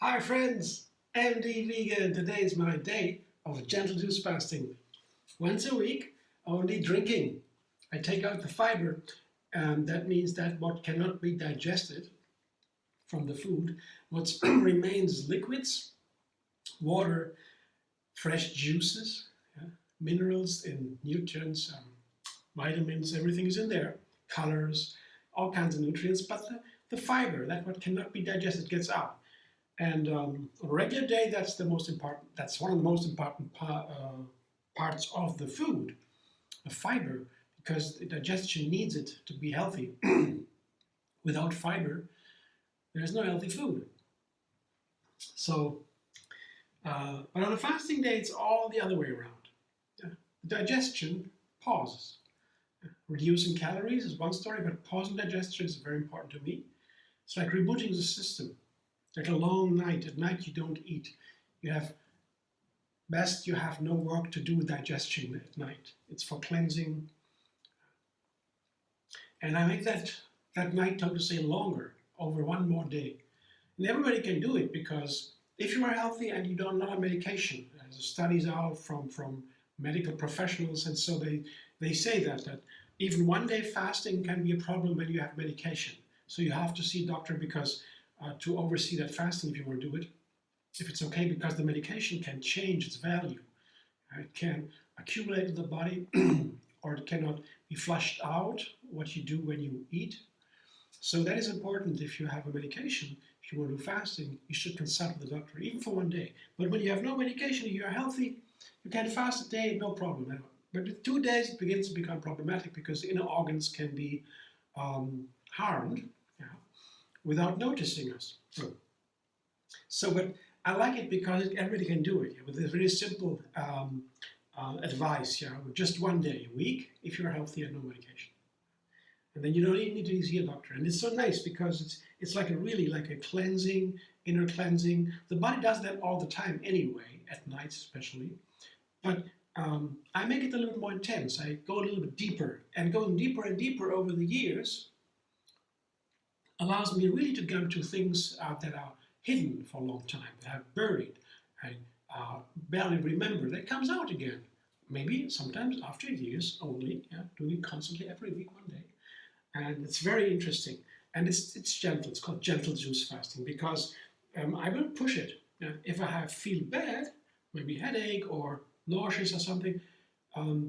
Hi friends, MD Vegan. Today is my day of gentle juice fasting. Once a week, only drinking. I take out the fiber, and that means that what cannot be digested from the food, what remains liquids, water, fresh juices, yeah, minerals and nutrients, vitamins, everything is in there, colors, all kinds of nutrients, but the fiber, that what cannot be digested, gets out. And on a regular day, that's the most important. That's one of the most important parts of the food, the fiber, because the digestion needs it to be healthy. Without fiber, there's no healthy food. So, but on a fasting day, it's all the other way around. Yeah. The digestion pauses. Reducing calories is one story, but pausing digestion is very important to me. It's like rebooting the system. Like a long night. At night you don't eat. You have no work to do with digestion at night. It's for cleansing. And I make that night, so to say, longer, over one more day. And everybody can do it, because if you are healthy and you don't know medication, there's studies out from medical professionals, and so they say that even one day fasting can be a problem when you have medication. So you have to see a doctor, because to oversee that fasting, if you want to do it, if it's okay, because the medication can change its value. It can accumulate in the body, or it cannot be flushed out, what you do when you eat. So that is important. If you have a medication, if you want to do fasting, you should consult with the doctor, even for one day. But when you have no medication, you are healthy, you can fast a day, no problem. But with 2 days, it begins to become problematic, because the inner organs can be harmed, yeah, without noticing us. But I like it because everybody can do it, yeah, with a very simple advice, yeah, with just 1 day a week, if you're healthy and no medication. And then you don't even need to see a doctor. And it's so nice, because it's like a cleansing, inner cleansing. The body does that all the time anyway, at night especially. But I make it a little bit more intense. I go a little bit deeper, and going deeper and deeper over the years allows me really to go to things that are hidden for a long time, that are buried, I barely remember. That comes out again, maybe sometimes after years only, yeah, doing it constantly every week, 1 day. And it's very interesting. And it's gentle. It's called gentle juice fasting, because I will push it. If I feel bad, maybe headache or nauseous or something,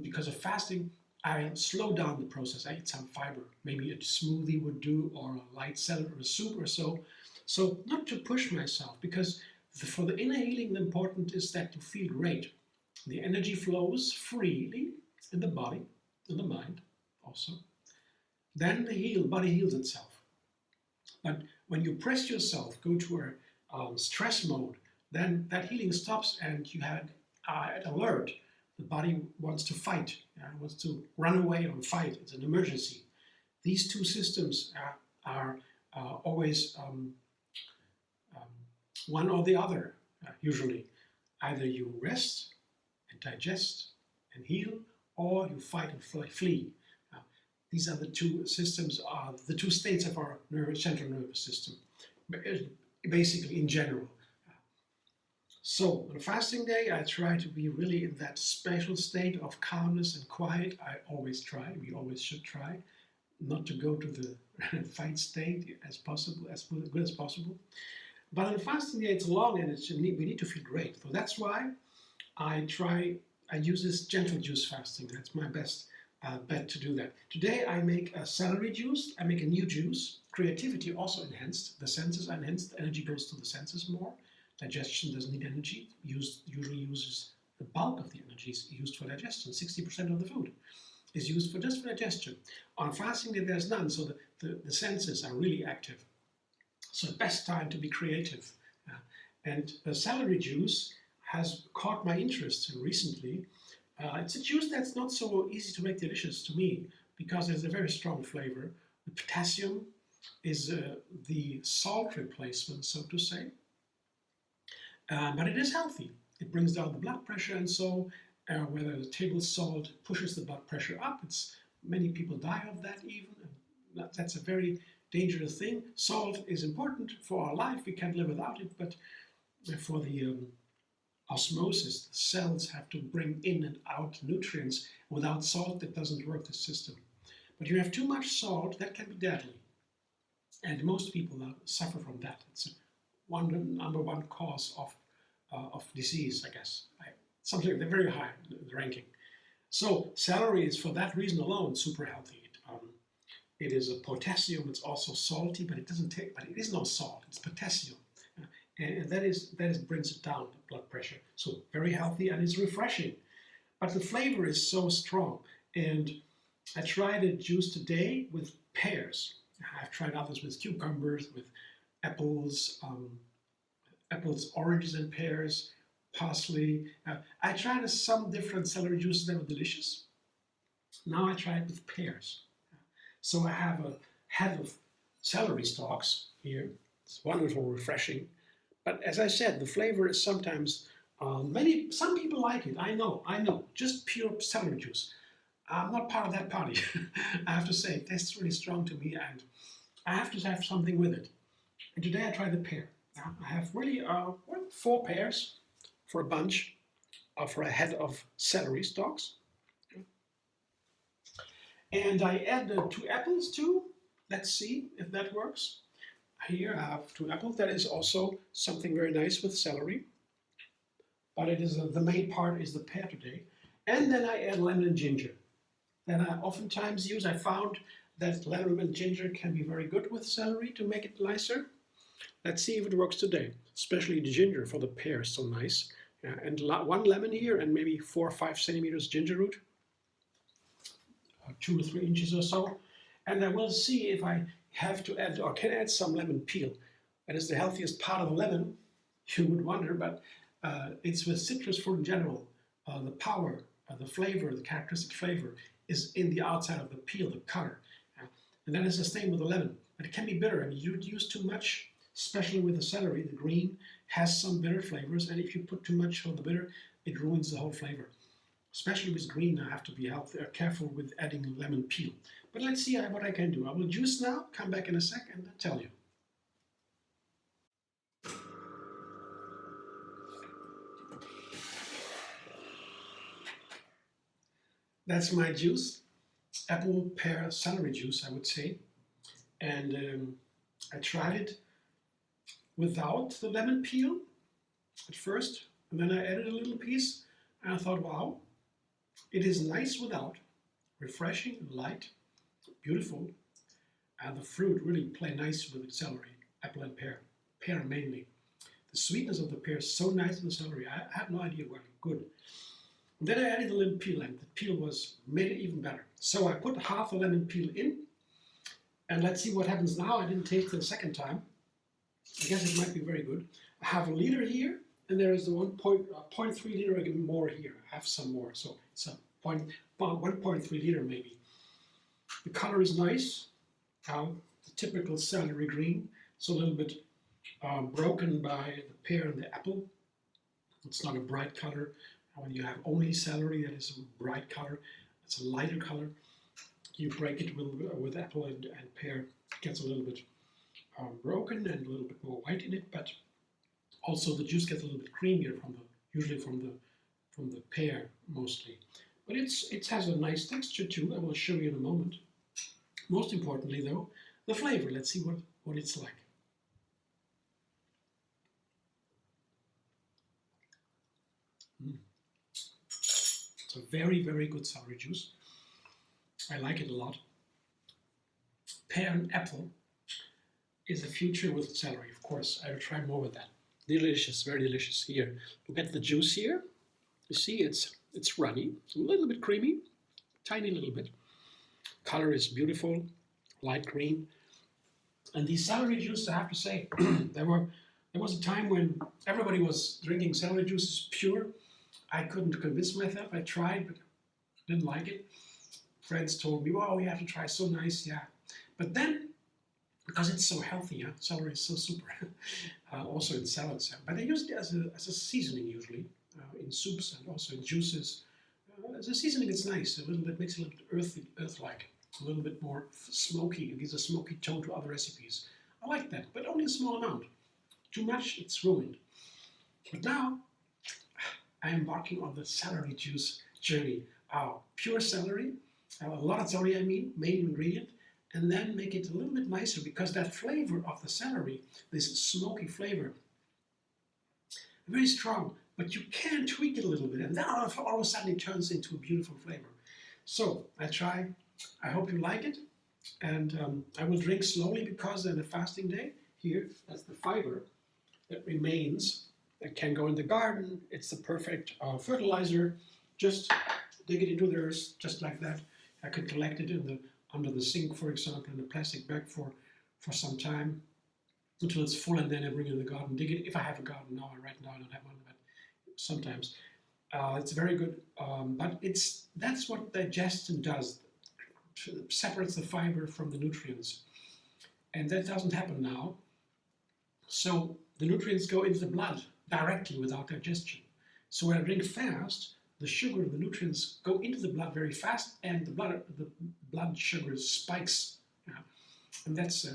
because of fasting, I slow down the process. I eat some fiber. Maybe a smoothie would do, or a light salad or a soup or so. So not to push myself, because for the inner healing, the important is that you feel great. The energy flows freely in the body, in the mind also. Then the body heals itself. But when you press yourself, go to a stress mode, then that healing stops, and you had at alert. The body wants to fight, wants to run away or fight. It's an emergency. These two systems are always one or the other, usually. Either you rest and digest and heal, or you fight and flee. These are the two systems, the two states of our central nervous system, basically in general. So on a fasting day, I try to be really in that special state of calmness and quiet. I always try, we always should try, not to go to the fight state as possible, as good as possible. But on a fasting day, it's long, and we need to feel great. So that's why I use this gentle juice fasting. That's my best bet to do that. Today I make a celery juice. I make a new juice. Creativity also enhanced. The senses are enhanced. The energy goes to the senses more. Digestion doesn't need energy. Usually uses the bulk of the energy is used for digestion. 60% of the food is used for just for digestion. On fasting day, there's none, so the senses are really active. So best time to be creative. And the celery juice has caught my interest recently. It's a juice that's not so easy to make delicious to me, because there's a very strong flavor. The potassium is the salt replacement, so to say. But it is healthy. It brings down the blood pressure, and so whether the table salt pushes the blood pressure up. Many people die of that even. And that's a very dangerous thing. Salt is important for our life. We can't live without it, but for the osmosis, the cells have to bring in and out nutrients. Without salt, it doesn't work, the system. But you have too much salt, that can be deadly. And most people suffer from that. It's number one cause of disease, I guess. Something they're very high in the ranking. So celery is, for that reason alone, super healthy. It is a potassium. It's also salty, but it is no salt. It's potassium, and that brings it down, the blood pressure. So very healthy, and it's refreshing. But the flavor is so strong. And I tried a juice today with pears. I've tried others with cucumbers, with apples, oranges and pears, parsley. I tried some different celery juices that were delicious. Now I tried with pears. So I have a head of celery stalks here. It's wonderful, refreshing. But as I said, the flavor is sometimes, some people like it. I know, just pure celery juice. I'm not part of that party. I have to say, it tastes really strong to me, and I have to have something with it. And today I tried the pear. I have really 4 pears for a bunch, for a head of celery stalks. And I add 2 apples too. Let's see if that works. Here I have 2 apples. That is also something very nice with celery. But it is the main part is the pear today. And then I add lemon and ginger. That I oftentimes use. I found that lemon and ginger can be very good with celery to make it nicer. Let's see if it works today. Especially the ginger for the pear is so nice. And 1 lemon here and maybe 4 or 5 centimeters ginger root. 2 or 3 inches or so. And I will see if I have to add or can add some lemon peel. That is the healthiest part of the lemon, you would wonder, but it's with citrus fruit in general. The power, the flavor, the characteristic flavor is in the outside of the peel, the color. And that is the same with the lemon. But it can be bitter, and you use too much, especially with the celery. The green has some bitter flavors, and if you put too much of the bitter, it ruins the whole flavor. Especially with green, I have to be careful with adding lemon peel. But let's see what I can do. I will juice now, come back in a sec and tell you. That's my juice, apple, pear, celery juice, I would say. And I tried it without the lemon peel at first, and then I added a little piece, and I thought, wow, it is nice without, refreshing, light, beautiful, and the fruit really play nice with the celery, apple and pear mainly. The sweetness of the pear is so nice in the celery, I had no idea what good. And then I added the lemon peel, and the peel made it even better. So I put half the lemon peel in, and let's see what happens now. I didn't taste it the second time. I guess it might be very good. I have a liter here, and there is the 1.3 liter again more here. I have some more, so it's a 1.3 liter maybe. The color is nice, the typical celery green. It's a little bit broken by the pear and the apple. It's not a bright color. When you have only celery, that is a bright color. It's a lighter color. You break it with apple and pear. It gets a little bit broken and a little bit more white in it, but also the juice gets a little bit creamier usually from the pear mostly. But it has a nice texture too. I will show you in a moment. Most importantly though, the flavor. Let's see what it's like. It's a very, very good celery juice. I like it a lot. Pear and apple is a future with celery, of course. I will try more with that. Delicious, very delicious. Here, look at the juice here. You see, it's runny, a little bit creamy, tiny little bit. Color is beautiful, light green. And these celery juice, I have to say, there was a time when everybody was drinking celery juices pure. I couldn't convince myself. I tried, but didn't like it. Friends told me, "Wow, you have to try. So nice, yeah." But then, because it's so healthy, yeah, celery is so super. Also in salads, but I use it as a seasoning usually in soups and also in juices. the seasoning is nice, a little bit, makes it a little bit earthy, earth-like, a little bit more smoky. It gives a smoky tone to other recipes. I like that, but only a small amount. Too much, it's ruined. But now, I am embarking on the celery juice journey. Pure celery, a lot of celery, main ingredient, and then make it a little bit nicer because that flavor of the celery, this smoky flavor, very strong, but you can tweak it a little bit, and then all of a sudden it turns into a beautiful flavor. So I try. I hope you like it, and I will drink slowly because on a fasting day, here, that's the fiber that remains. It can go in the garden. It's the perfect fertilizer. Just dig it into the earth, just like that. I can collect it under the sink, for example, in a plastic bag for some time until it's full, and then I bring it in the garden, dig it. If I have a garden now, right now I don't have one, but sometimes. It's very good, but that's what digestion does. Separates the fiber from the nutrients, and that doesn't happen now. So the nutrients go into the blood directly without digestion. So when I drink fast, the sugar, the nutrients go into the blood very fast, and the blood sugar spikes. And that's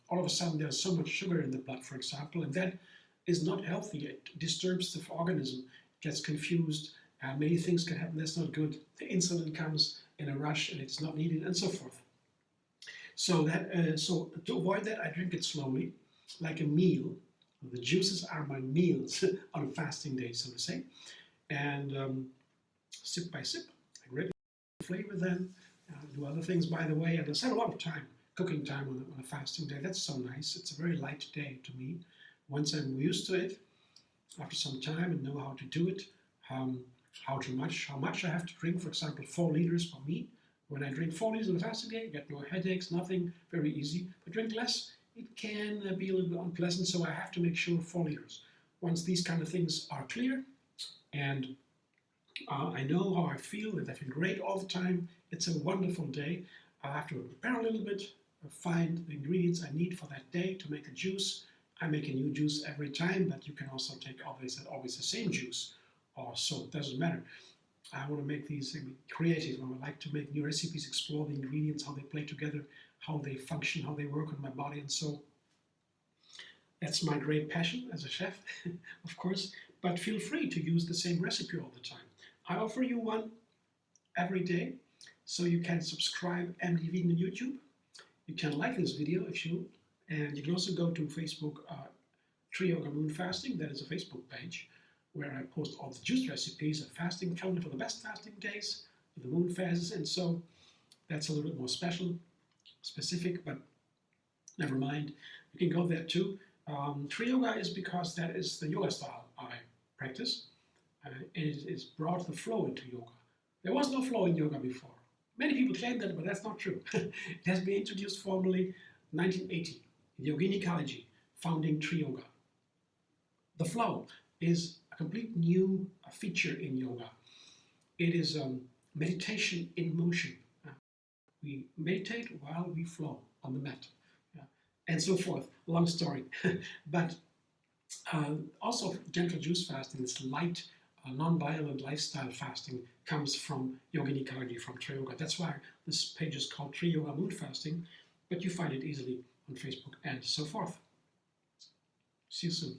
all of a sudden there's so much sugar in the blood, for example, and that is not healthy. It disturbs the organism, gets confused. Many things can happen. That's not good. The insulin comes in a rush, and it's not needed, and so forth. So so to avoid that, I drink it slowly, like a meal. The juices are my meals on a fasting day, so to say. And sip by sip, I grab the flavor then, do other things by the way, and I spend a lot of time, cooking time on a fasting day. That's so nice. It's a very light day to me. Once I'm used to it, after some time and know how to do it, how much I have to drink, for example, 4 liters for me. When I drink 4 liters on a fasting day, I get no headaches, nothing, very easy. But drink less, it can be a little bit unpleasant, so I have to make sure 4 liters. Once these kind of things are clear, and I know how I feel, that I feel great all the time, it's a wonderful day. I have to prepare a little bit, find the ingredients I need for that day to make a juice. I make a new juice every time, but you can also take always the same juice, or so it doesn't matter. I want to make these creative. I like to make new recipes, explore the ingredients, how they play together, how they function, how they work on my body, and so that's my great passion as a chef, of course. But feel free to use the same recipe all the time. I offer you one every day, so you can subscribe MD Vegan on YouTube. You can like this video if you, and you can also go to Facebook, TriYoga Moonfasting. That is a Facebook page where I post all the juice recipes, a fasting calendar for the best fasting days, the moon phases, and so that's a little bit more specific, but never mind. You can go there too. TriYoga is because that is the yoga style I practice. It's brought the flow into yoga. There was no flow in yoga before. Many people claim that, but that's not true. It has been introduced formally in 1980. Yogini Kaliji, founding TriYoga. The flow is a complete new feature in yoga. It is meditation in motion. We meditate while we flow on the mat, and so forth. Long story. But also gentle juice fasting, this light, non-violent lifestyle fasting, comes from Yogini Kaliji, from TriYoga. That's why this page is called TriYoga Moonfasting, but you find it easily on Facebook and so forth. See you soon.